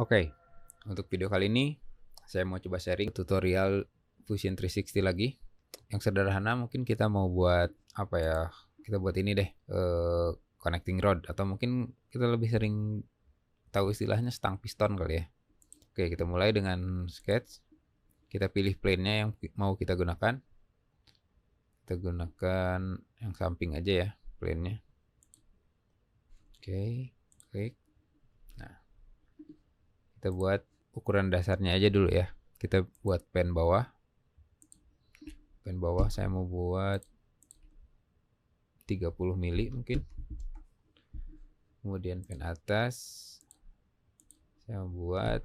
Oke, untuk video kali ini saya mau coba sharing tutorial Fusion 360 lagi. Yang sederhana mungkin kita mau buat apa ya? Kita buat ini deh, connecting rod atau mungkin kita lebih sering tahu istilahnya stang piston kali ya. Oke, kita mulai dengan sketch. Kita pilih plane-nya yang mau kita gunakan. Kita gunakan yang samping aja ya, plane-nya. Oke, klik. Nah, kita buat ukuran dasarnya aja dulu ya. Kita buat pen bawah. Pen bawah saya mau buat 30 mili mungkin. Kemudian pen atas saya mau buat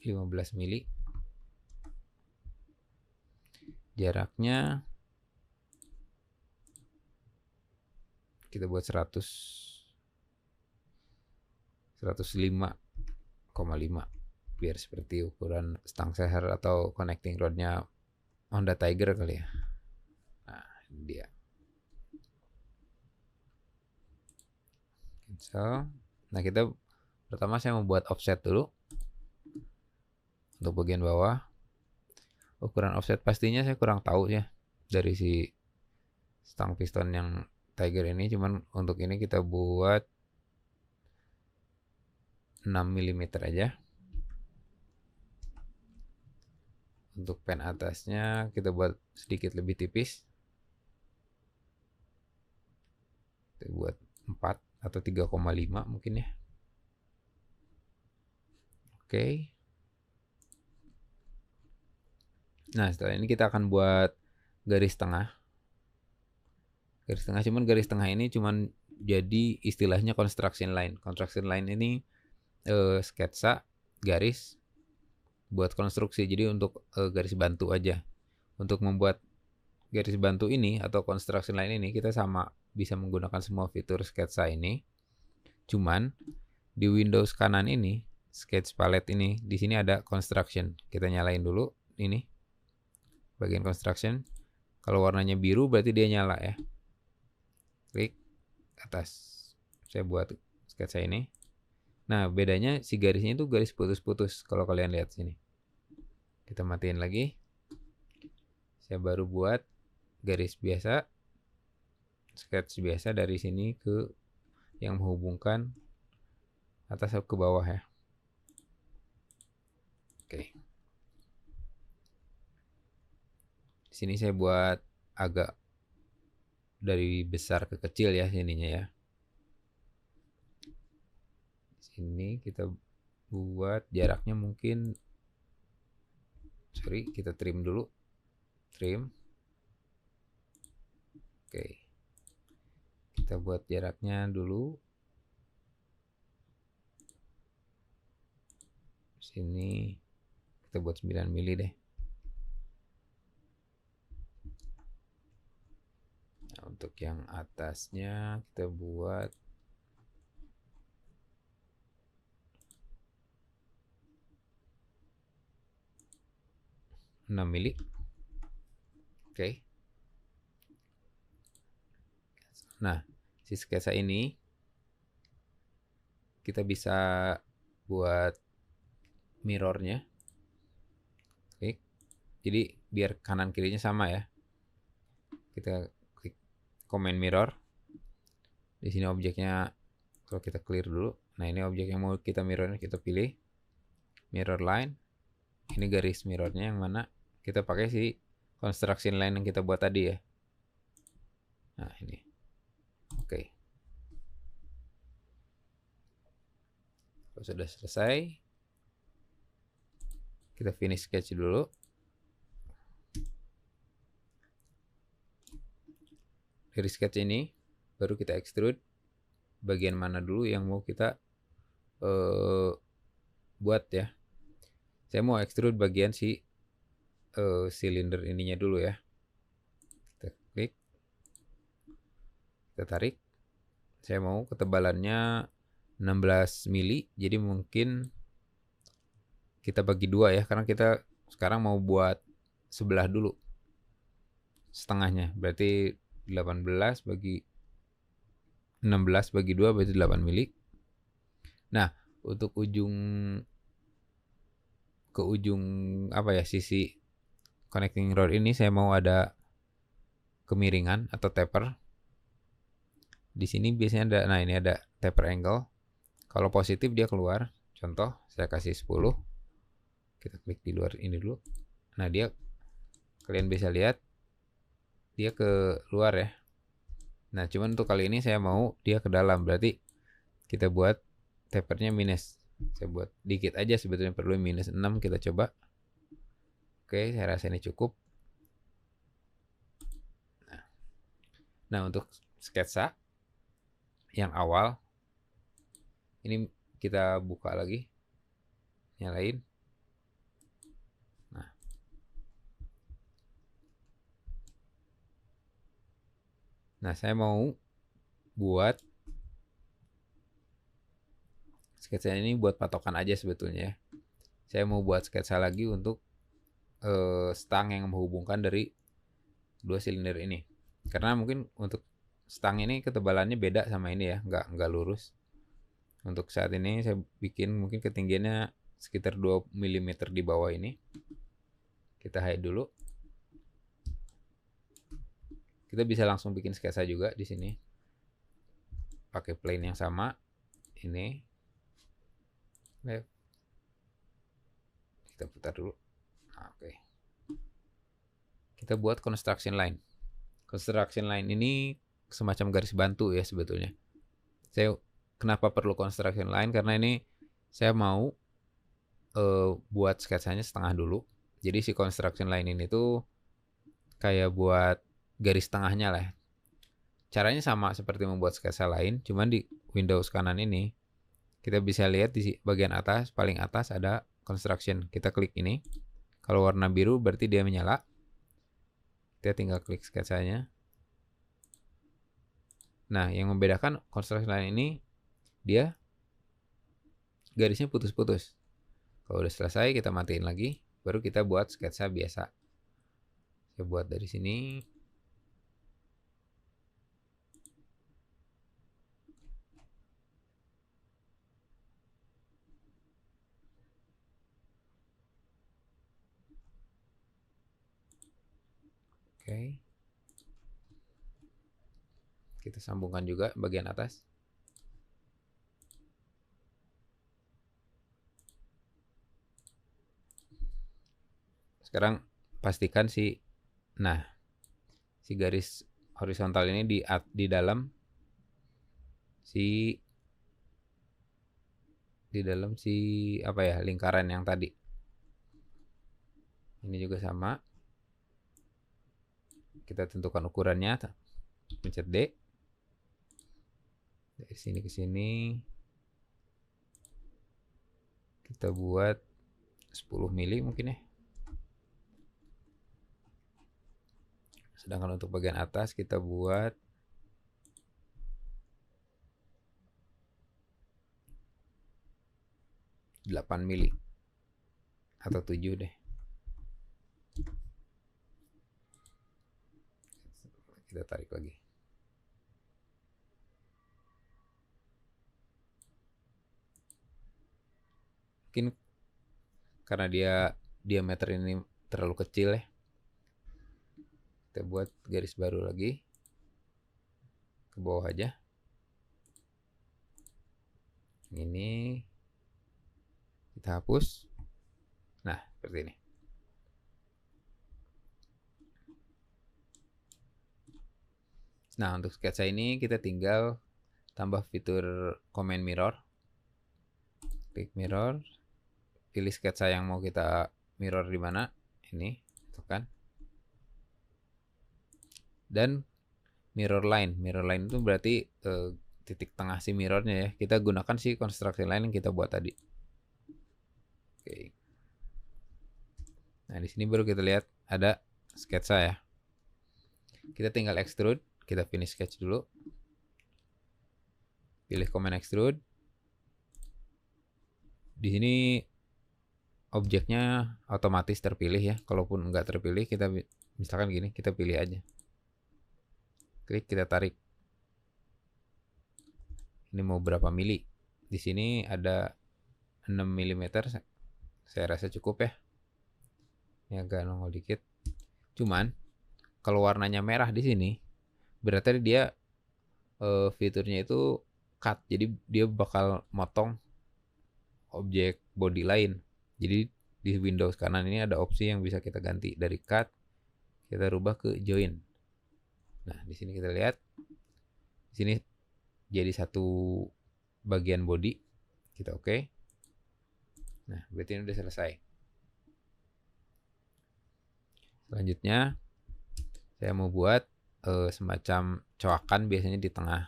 15 mili. Jaraknya kita buat 105,5 biar seperti ukuran stang seher atau connecting rodnya Honda Tiger kali ya. Nah, ini dia. Cancel. Nah, kita pertama saya membuat offset dulu. Untuk bagian bawah. Ukuran offset pastinya saya kurang tahu ya dari si stang piston yang Tiger ini, cuman untuk ini kita buat 6 mm aja. Untuk pen atasnya kita buat sedikit lebih tipis. Kita buat 4 atau 3,5 mungkin ya. Oke. Nah, setelah ini kita akan buat garis tengah. Garis tengah, cuman garis tengah ini cuman jadi istilahnya construction line. Construction line ini sketsa garis buat konstruksi. Jadi untuk garis bantu aja. Untuk membuat garis bantu ini atau construction line ini kita sama bisa menggunakan semua fitur sketsa ini. Cuman di Windows kanan ini, sketch palette ini, di sini ada construction. Kita nyalain dulu ini. Bagian construction. Kalau warnanya biru berarti dia nyala ya. Klik atas. Saya buat sketsa ini. Nah, bedanya si garisnya itu garis putus-putus kalau kalian lihat sini. Kita matiin lagi. Saya baru buat garis biasa, sketch biasa dari sini ke yang menghubungkan atas ke bawah ya. Oke. Di sini saya buat agak dari besar ke kecil ya sininya ya. Di sini kita buat jaraknya mungkin, kita trim dulu. Trim. Oke. Kita buat jaraknya dulu. Sini kita buat 9 mili deh. Nah, untuk yang atasnya kita buat 6 mili. Oke. Nah, si sketsa ini kita bisa buat mirrornya. Klik. Jadi biar kanan kirinya sama ya. Kita klik command mirror. Di sini objeknya kalau kita clear dulu. Nah, ini objek yang mau kita mirror, kita pilih mirror line. Ini garis mirrornya yang mana kita pakai si construction line yang kita buat tadi ya. Nah, ini. Oke. Kalau sudah selesai, kita finish sketch dulu. Dari sketch ini baru kita extrude bagian mana dulu yang mau kita buat ya. Saya mau extrude bagian si silinder ininya dulu ya. Kita klik, kita tarik. Saya mau ketebalannya 16 mili, jadi mungkin kita bagi dua ya, karena kita sekarang mau buat sebelah dulu setengahnya, berarti 16 bagi 2 berarti 8 mili. Nah, untuk ke ujung apa ya, sisi connecting rod ini saya mau ada kemiringan atau taper. Di sini biasanya ada, nah ini ada taper angle. Kalau positif dia keluar. Contoh, saya kasih 10. Kita klik di luar ini dulu. Nah, dia kalian bisa lihat dia ke luar ya. Nah, cuman untuk kali ini saya mau dia ke dalam. Berarti kita buat tapernya minus. Saya buat dikit aja, sebetulnya perlu minus 6. Kita coba. Oke, saya rasa ini cukup. Nah, untuk sketsa yang awal ini kita buka lagi, nyalain. Nah, saya mau buat sketsa ini buat patokan aja sebetulnya. Saya mau buat sketsa lagi untuk stang yang menghubungkan dari dua silinder ini. Karena mungkin untuk stang ini ketebalannya beda sama ini ya, nggak lurus. Untuk saat ini saya bikin mungkin ketinggiannya sekitar 2 mm di bawah ini. Kita hide dulu. Kita bisa langsung bikin sketsa juga di sini. Pakai plane yang sama. Ini. Left. Kita putar dulu. Nah, oke. Kita buat construction line. Construction line ini semacam garis bantu ya sebetulnya. Saya kenapa perlu construction line? Karena ini saya mau buat sketsanya setengah dulu. Jadi si construction line ini tuh kayak buat garis tengahnya lah. Caranya sama seperti membuat sketsa lain, cuman di Windows kanan ini kita bisa lihat di bagian atas, paling atas ada construction. Kita klik ini. Kalau warna biru berarti dia menyala. Kita tinggal klik sketsanya. Nah, yang membedakan construction line ini dia garisnya putus-putus. Kalau udah selesai kita matiin lagi, baru kita buat sketsa biasa. Saya buat dari sini. Oke. Kita sambungkan juga bagian atas. Sekarang pastikan si garis horizontal ini di dalam si apa ya, lingkaran yang tadi. Ini juga sama. Kita tentukan ukurannya. Pencet D. Dari sini ke sini kita buat 10 mili mungkin ya. Sedangkan untuk bagian atas kita buat 8 mili atau 7 deh. Kita tarik lagi. Mungkin karena dia diameter ini terlalu kecil ya. Kita buat garis baru lagi. Ke bawah aja. Ini kita hapus. Nah, seperti ini. Nah, untuk sketsa ini kita tinggal tambah fitur command mirror. Klik mirror, pilih sketsa yang mau kita mirror di mana. Ini, tekan. Dan mirror line. Mirror line itu berarti titik tengah si mirrornya ya. Kita gunakan si construction line yang kita buat tadi. Oke. Nah, di sini baru kita lihat ada sketsa ya. Kita tinggal extrude. Kita finish sketch dulu. Pilih command extrude. Di sini objeknya otomatis terpilih ya. Kalaupun nggak terpilih, kita misalkan gini, kita pilih aja. Klik, kita tarik. Ini mau berapa mili? Di sini ada 6 mm saya rasa cukup ya. Ini agak nongol dikit. Cuman kalau warnanya merah di sini berarti dia fiturnya itu cut. Jadi dia bakal motong objek body lain. Jadi di Windows kanan ini ada opsi yang bisa kita ganti dari cut kita rubah ke join. Nah, di sini kita lihat di sini jadi satu bagian body. Kita oke. Nah, berarti ini udah selesai. Selanjutnya saya mau buat semacam coakan biasanya di tengah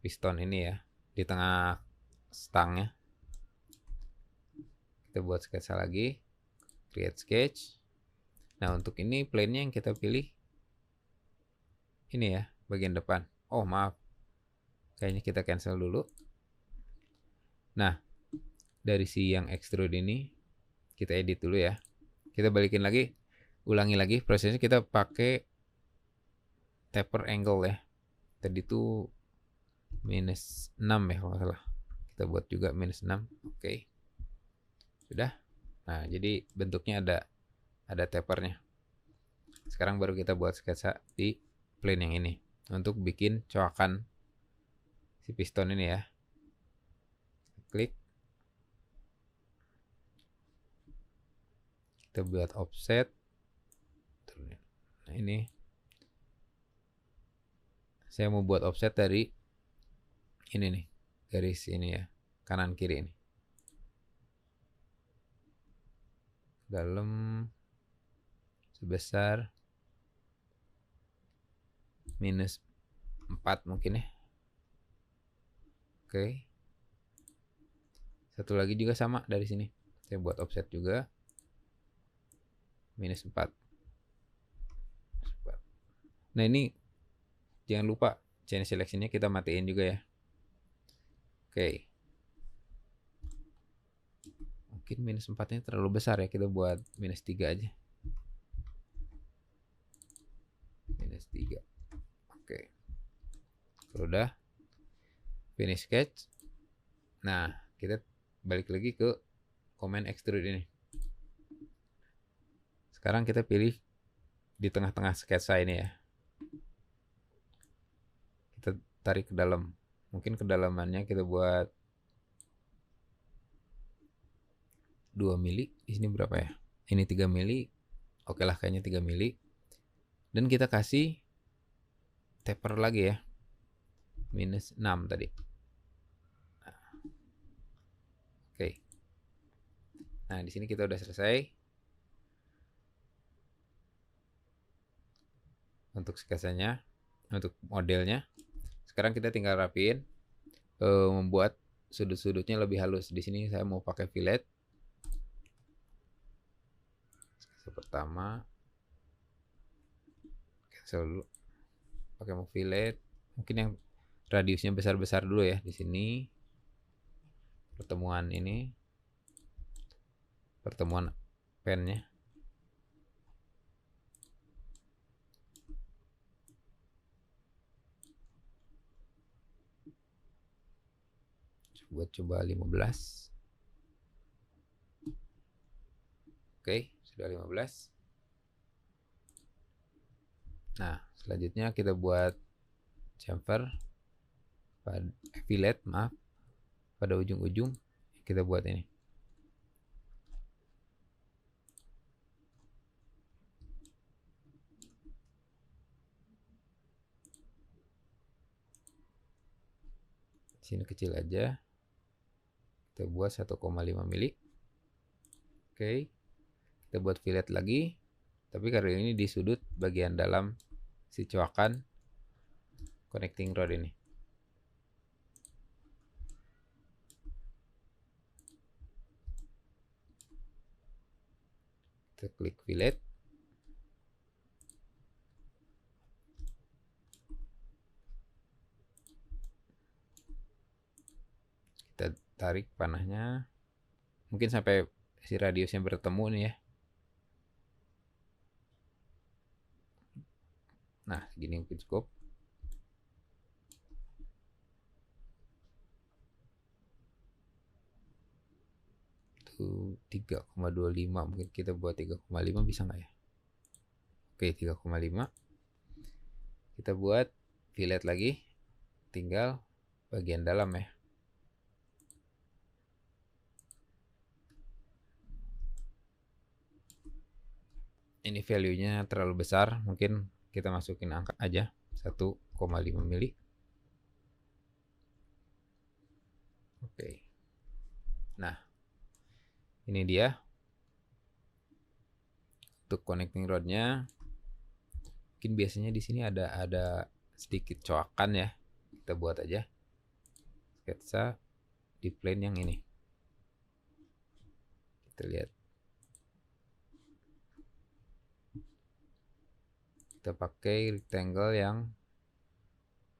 piston ini ya, di tengah stangnya. Kita buat sketsa lagi, create sketch. Nah, untuk ini plane-nya yang kita pilih ini ya, bagian depan. Oh, maaf, kayaknya kita cancel dulu. Nah, dari si yang extrude ini kita edit dulu ya. Kita balikin lagi, ulangi lagi prosesnya. Kita pakai taper angle ya. Tadi itu minus 6 ya kalau nggak salah. Kita buat juga minus 6. Oke. Sudah. Nah, jadi bentuknya ada tapernya. Sekarang baru kita buat sketsa di plane yang ini untuk bikin coakan si piston ini ya. Klik. Kita buat offset. Nah, ini saya mau buat offset dari ini nih, garis ini ya, kanan kiri ini. Dalam sebesar minus 4 mungkin ya. Oke. Satu lagi juga sama dari sini. Saya buat offset juga. Minus 4. Nah, ini jangan lupa chain selection-nya kita matiin juga ya. Oke. Mungkin minus 4-nya terlalu besar ya. Kita buat minus 3 aja. Minus 3. Oke. Kalau udah finish sketch. Nah, kita balik lagi ke command extrude ini. Sekarang kita pilih di tengah-tengah sketsa ini ya. Kita tarik ke dalam. Mungkin kedalamannya kita buat 2 mili. Ini berapa ya? Ini 3 mili. Oke lah, kayaknya 3 mili. Dan kita kasih taper lagi ya. Minus 6 tadi. Oke. Nah, di sini kita udah selesai. Untuk sketsanya, untuk modelnya. Sekarang kita tinggal rapiin, membuat sudut-sudutnya lebih halus. Di sini saya mau pakai fillet. Sketsa pertama, cancel dulu. Pakai mau fillet, mungkin yang radiusnya besar-besar dulu ya. Di sini pertemuan ini, pertemuan pennya. Buat coba 15. Oke, sudah 15. Nah, selanjutnya kita buat chamfer fillet, maaf, pada ujung-ujung kita buat ini. Sini kecil aja. Kita buat 1,5 mili. Oke. Kita buat fillet lagi. Tapi kali ini di sudut bagian dalam si coakan connecting rod ini. Kita klik fillet. Kita tarik panahnya. Mungkin sampai si radiusnya bertemu nih ya. Nah, segini mungkin cukup. Itu 3,25, mungkin kita buat 3,5 bisa nggak ya? Oke, 3,5. Kita buat fillet lagi, tinggal bagian dalam ya. Ini value-nya terlalu besar, mungkin kita masukin angka aja 1,5 mili. Oke. Nah, ini dia untuk connecting rodnya. Mungkin biasanya di sini ada sedikit coakan ya. Kita buat aja sketsa di plane yang ini. Kita lihat. Kita pakai rectangle yang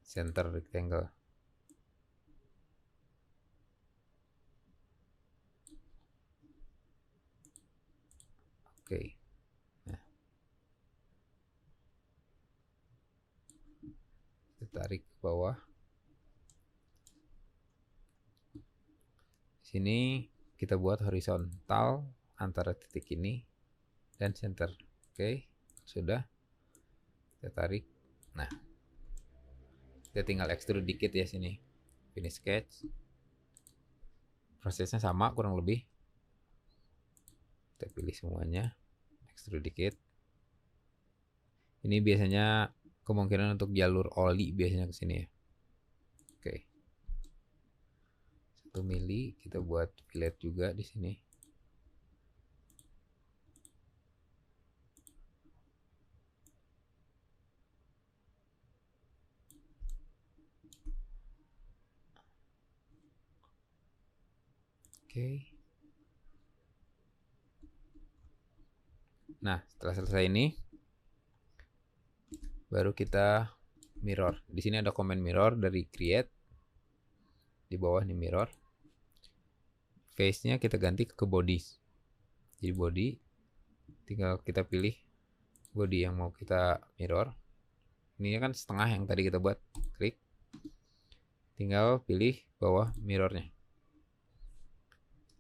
center rectangle. Oke. Nah. Kita tarik ke bawah. Sini kita buat horizontal antara titik ini dan center. Oke, sudah. Kita tarik. Nah, kita tinggal extrude dikit ya sini. Finish sketch. Prosesnya sama kurang lebih. Kita pilih semuanya. Extrude dikit. Ini biasanya kemungkinan untuk jalur oli biasanya ke sini ya. Oke. 1 mili kita buat fillet juga di sini. Oke. Nah, setelah selesai ini baru kita mirror. Di sini ada command mirror dari create. Di bawah nih mirror. Face-nya kita ganti ke body. Jadi body, tinggal kita pilih body yang mau kita mirror. Ini kan setengah yang tadi kita buat. Klik. Tinggal pilih bawah mirrornya.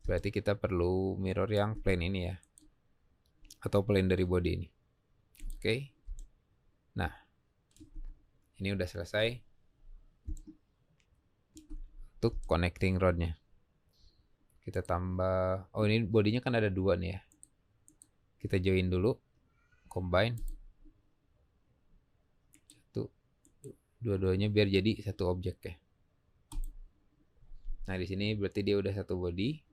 Berarti kita perlu mirror yang plane ini ya. Atau plane dari body ini. Oke. Nah, ini udah selesai untuk connecting rodnya. Kita tambah. Oh, ini bodinya kan ada 2 nih ya. Kita join dulu. Combine. Dua-duanya biar jadi satu objek ya. Nah, di sini berarti dia udah satu body.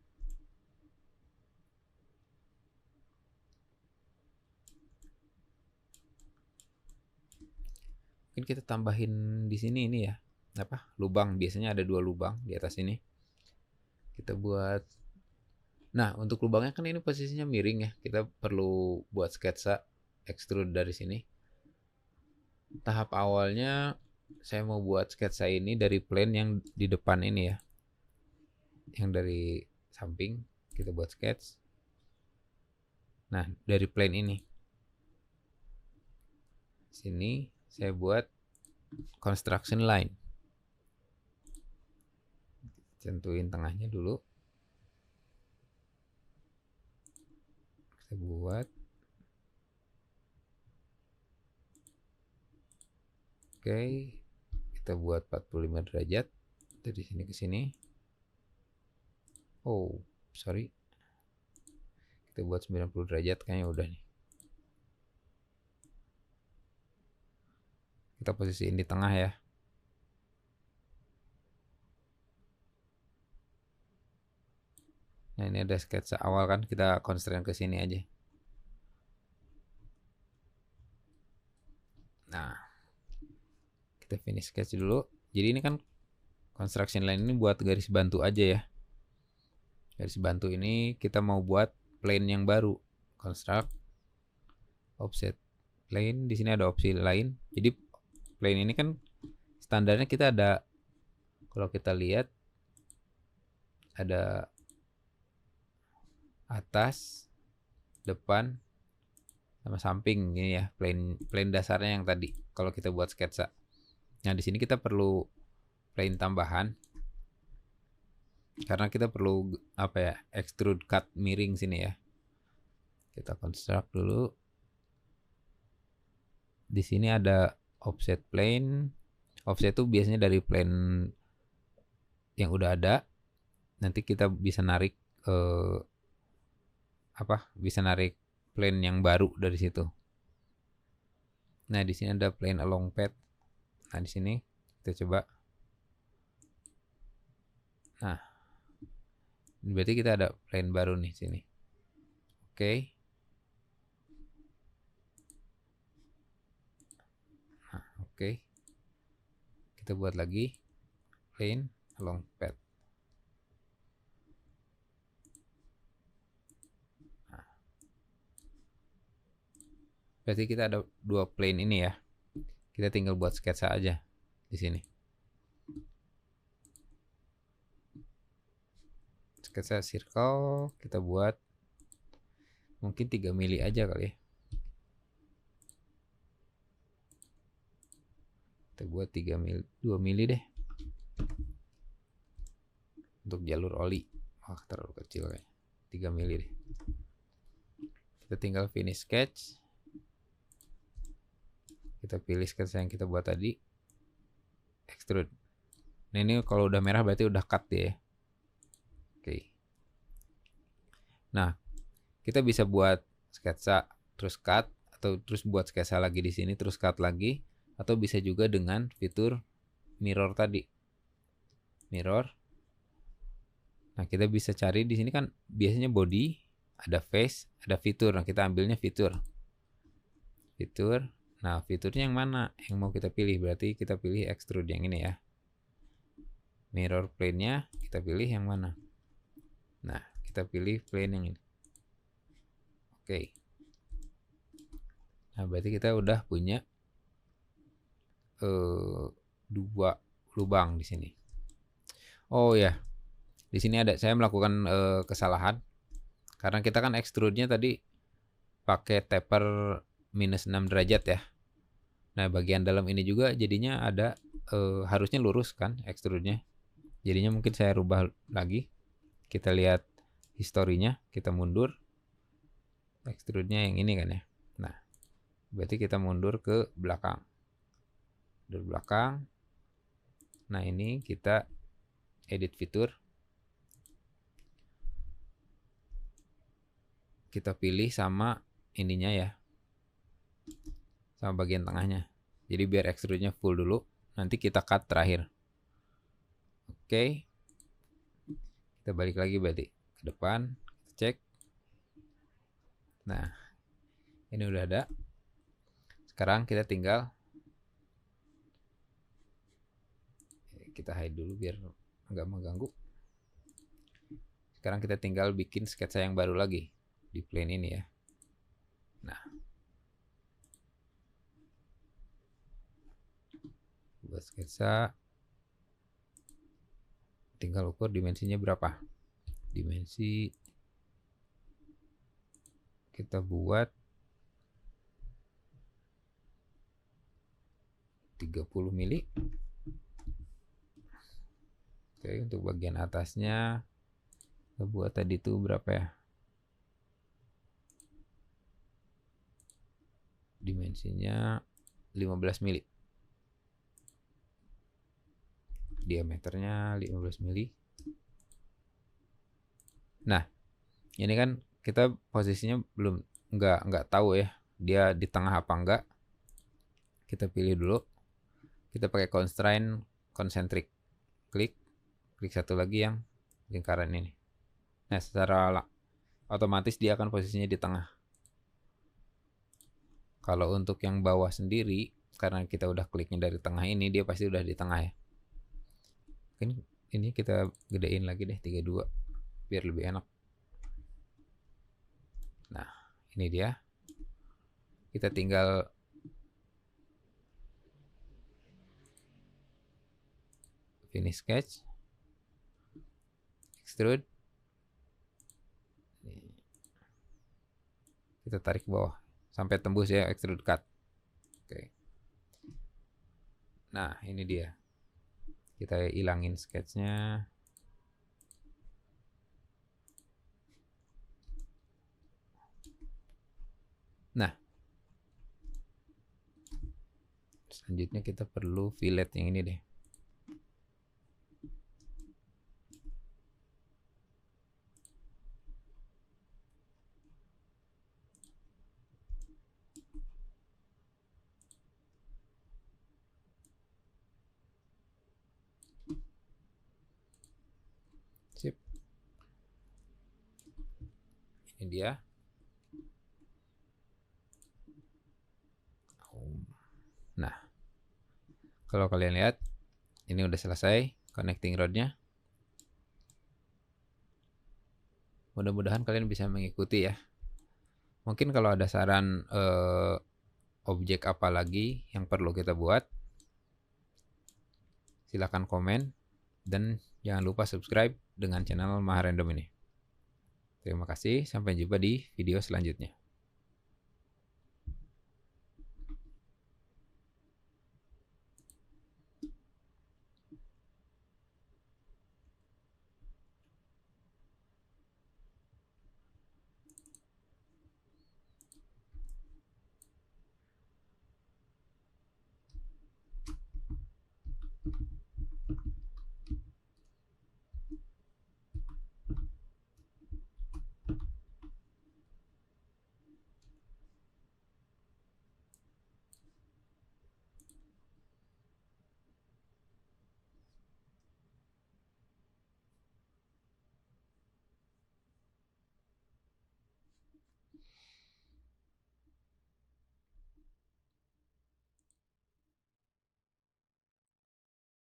Mungkin kita tambahin di sini ini ya. Apa? Lubang. Biasanya ada 2 lubang di atas ini. Kita buat. Nah, untuk lubangnya kan ini posisinya miring ya. Kita perlu buat sketsa extrude dari sini. Tahap awalnya saya mau buat sketsa ini dari plane yang di depan ini ya. Yang dari samping kita buat sketch. Nah, dari plane ini. Sini saya buat construction line. Tentuin tengahnya dulu. Kita buat. Oke, kita buat 45 derajat dari sini ke sini. Oh, sorry. Kita buat 90 derajat kayaknya udah nih. Kita posisiin di tengah ya. Nah, ini ada sketsa awal kan, kita constrain ke sini aja. Nah, kita finish sketch dulu. Jadi ini kan construction line ini buat garis bantu aja ya. Garis bantu ini kita mau buat plane yang baru. Construct offset plane. Di sini ada opsi lain. Jadi plane ini kan standarnya kita ada, kalau kita lihat ada atas, depan, sama samping ini ya, plane dasarnya yang tadi kalau kita buat sketsa. Nah, di sini kita perlu plane tambahan. karena kita perlu apa ya, extrude cut miring sini ya. Kita construct dulu. Di sini ada offset plane. Offset itu biasanya dari plane yang udah ada. Nanti kita bisa narik bisa narik plane yang baru dari situ. Nah, di sini ada plane along path. Nah, di sini kita coba. Nah, berarti kita ada plane baru nih sini. Oke. Nah, oke. Kita buat lagi plane along path. Nah, berarti kita ada dua plane ini ya. Kita tinggal buat sketsa aja di sini. Sketsa circle kita buat mungkin 3 mili aja kali ya. Kita buat 3 mili, 2 mili deh. Untuk jalur oli. Terlalu kecil kayak. 3 mili deh. Kita tinggal finish sketch. Kita pilih sketsa yang kita buat tadi. Extrude. Nah, ini kalau udah merah berarti udah cut ya. Oke. Nah, kita bisa buat sketsa terus cut, atau terus buat sketsa lagi di sini terus cut lagi, atau bisa juga dengan fitur mirror tadi. Mirror. Nah, kita bisa cari di sini kan biasanya body, ada face, ada fitur. Nah, kita ambilnya fitur. Fitur. Nah, fiturnya yang mana? Yang mau kita pilih. Berarti kita pilih extrude yang ini ya. Mirror plane-nya kita pilih yang mana? Nah, kita pilih plane yang ini. Oke. Nah, berarti kita udah punya dua lubang di sini. Oh ya, di sini saya melakukan kesalahan karena kita kan extrude-nya tadi pakai taper minus 6 derajat ya. Nah, bagian dalam ini juga jadinya ada harusnya lurus kan extrude-nya. Jadinya mungkin saya rubah lagi. Kita lihat historinya, kita mundur. Extrude-nya yang ini kan ya. Nah, berarti kita mundur ke belakang. Mundur belakang. Nah, ini kita edit fitur. Kita pilih sama ininya ya. Sama bagian tengahnya. Jadi biar extrude-nya full dulu. Nanti kita cut terakhir. Oke. Kita balik lagi berarti ke depan. Kita cek. Nah, ini udah ada. Sekarang kita tinggal kita hide dulu biar nggak mengganggu. Sekarang kita tinggal bikin sketsa yang baru lagi di plane ini ya. Nah, buat sketsa tinggal ukur dimensinya berapa. Dimensi kita buat 30 mili. Oke, untuk bagian atasnya kita buat tadi tuh berapa ya? Dimensinya 15 mili. Diameternya 15 mili. Nah, ini kan kita posisinya belum nggak tahu ya dia di tengah apa enggak. Kita pilih dulu. Kita pakai constraint concentric. Klik satu lagi yang lingkaran ini. Nah, secara otomatis dia akan posisinya di tengah. Kalau untuk yang bawah sendiri, karena kita udah kliknya dari tengah ini, dia pasti udah di tengah ya. Ini kita gedein lagi deh 32 biar lebih enak. Nah, ini dia. Kita tinggal finish sketch, extrude, kita tarik ke bawah sampai tembus ya extrude cut. Oke. Nah, ini dia. Kita hilangin sketchnya. Nah, selanjutnya kita perlu fillet yang ini deh. Sip. Ini dia. Nah, kalau kalian lihat, ini udah selesai connecting rodnya. Mudah-mudahan kalian bisa mengikuti ya. Mungkin kalau ada saran objek apa lagi yang perlu kita buat, silakan komen dan jangan lupa subscribe dengan channel Maha Random ini. Terima kasih, sampai jumpa di video selanjutnya.